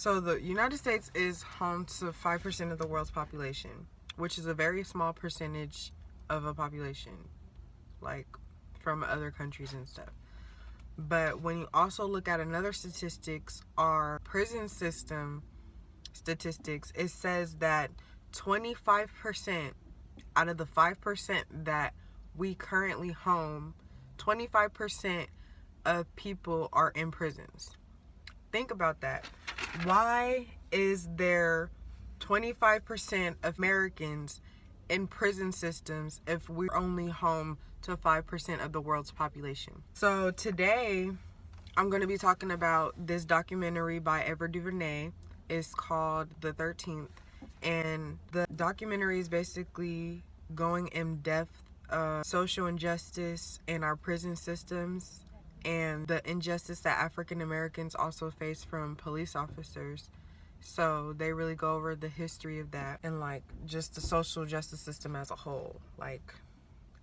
So the United States is home to 5% of the world's population, which is a very small percentage of a population, like from other countries and stuff. But when you also look at another statistics, our prison system statistics, it says that 25% out of the 5% that we currently home, 25% of people are in prisons. Think about that. Why is there 25% of Americans in prison systems if we're only home to 5% of the world's population? So today, I'm going to be talking about this documentary by Ava DuVernay. It's called The 13th. And the documentary is basically going in depth of social injustice in our prison systems and the injustice that African Americans also face from police officers. So they really go over the history of that and like just the social justice system as a whole, like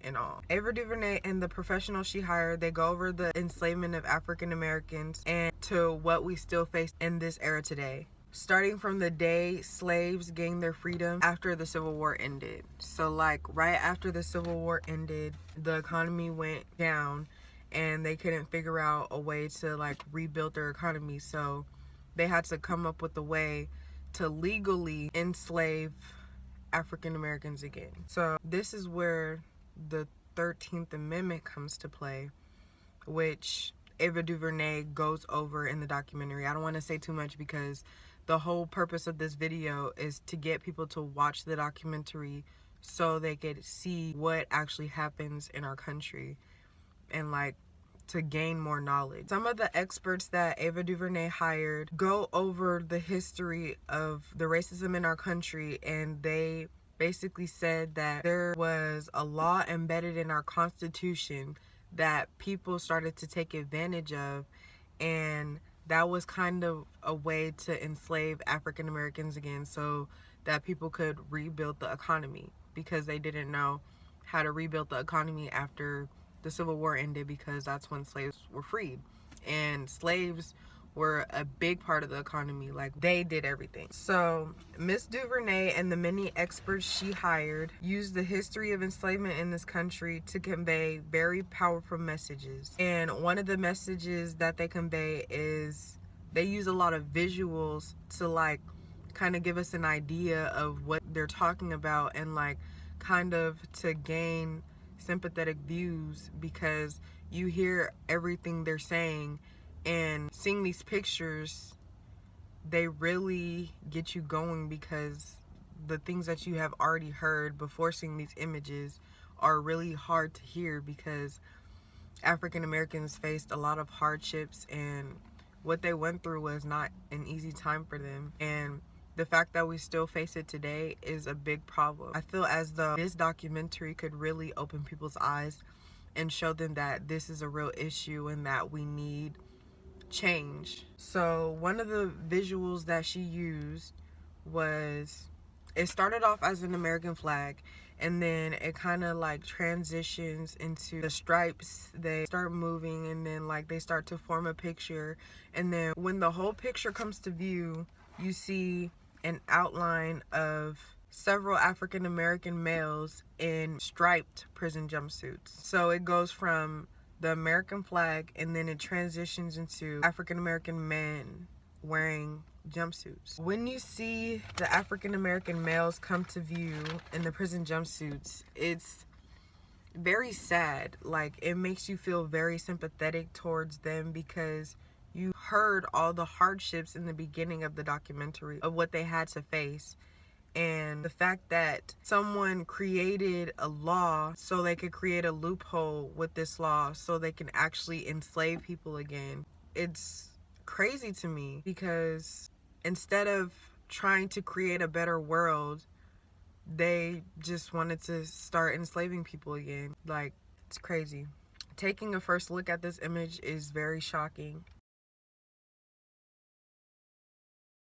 and all. Ava DuVernay and the professionals she hired, they go over the enslavement of African Americans and to what we still face in this era today, starting from the day slaves gained their freedom after the Civil War ended. So like right after the Civil War ended, the economy went down and they couldn't figure out a way to like rebuild their economy. So they had to come up with a way to legally enslave African Americans again. So this is where the 13th Amendment comes to play, which Ava DuVernay goes over in the documentary. I don't want to say too much because the whole purpose of this video is to get people to watch the documentary so they could see what actually happens in our country and like to gain more knowledge. Some of the experts that Ava DuVernay hired go over the history of the racism in our country, and they basically said that there was a law embedded in our Constitution that people started to take advantage of, and that was kind of a way to enslave African Americans again so that people could rebuild the economy, because they didn't know how to rebuild the economy after the Civil War ended, because that's when slaves were freed. And slaves were a big part of the economy. Like, they did everything. So Miss DuVernay and the many experts she hired used the history of enslavement in this country to convey very powerful messages. And one of the messages that they convey is they use a lot of visuals to like kind of give us an idea of what they're talking about, and like kind of to gain sympathetic views, because you hear everything they're saying, and seeing these pictures, they really get you going, because the things that you have already heard before seeing these images are really hard to hear, because African Americans faced a lot of hardships and what they went through was not an easy time for them. And the fact that we still face it today is a big problem. I feel as though this documentary could really open people's eyes and show them that this is a real issue and that we need change. So one of the visuals that she used was, it started off as an American flag, and then it kind of like transitions into the stripes. They start moving, and then like they start to form a picture, and then when the whole picture comes to view, you see an outline of several African American males in striped prison jumpsuits. So it goes from the American flag, and then it transitions into African American men wearing jumpsuits. When you see the African American males come to view in the prison jumpsuits, it's very sad. Like, it makes you feel very sympathetic towards them, because you heard all the hardships in the beginning of the documentary of what they had to face. And the fact that someone created a law so they could create a loophole with this law so they can actually enslave people again, it's crazy to me, because instead of trying to create a better world, they just wanted to start enslaving people again. Like, it's crazy. Taking a first look at this image is very shocking,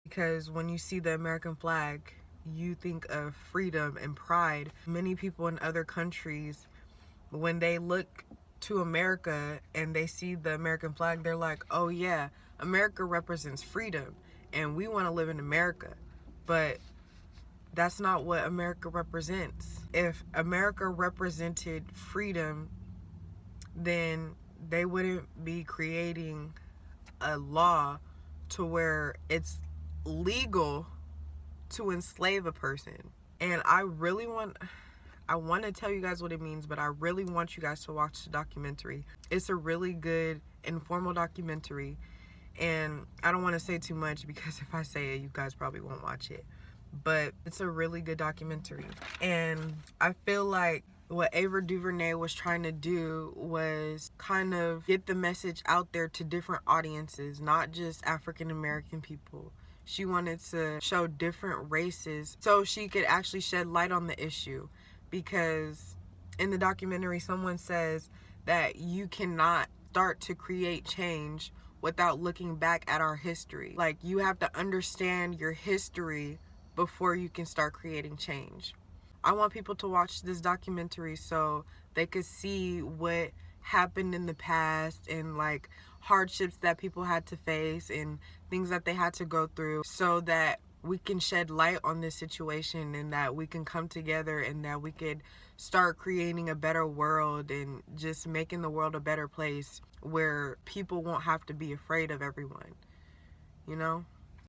because when you see the American flag, you think of freedom and pride. Many people in other countries, when they look to America and they see the American flag, they're like, oh yeah, America represents freedom. and we want to live in America, but that's not what America represents. If America represented freedom, then they wouldn't be creating a law to where it's legal to enslave a person. And I want to tell you guys what it means, but I really want you guys to watch the documentary. It's a really good, informal documentary. And I don't want to say too much because if I say it, you guys probably won't watch it. But it's a really good documentary. And I feel like what Ava DuVernay was trying to do was kind of get the message out there to different audiences, not just African American people. She wanted to show different races so she could actually shed light on the issue. Because in the documentary, someone says that you cannot start to create change without looking back at our history. Like, you have to understand your history before you can start creating change. I want people to watch this documentary so they could see what happened in the past and like hardships that people had to face and things that they had to go through, so that we can shed light on this situation and that we can come together and that we could start creating a better world and just making the world a better place where people won't have to be afraid of everyone, you know?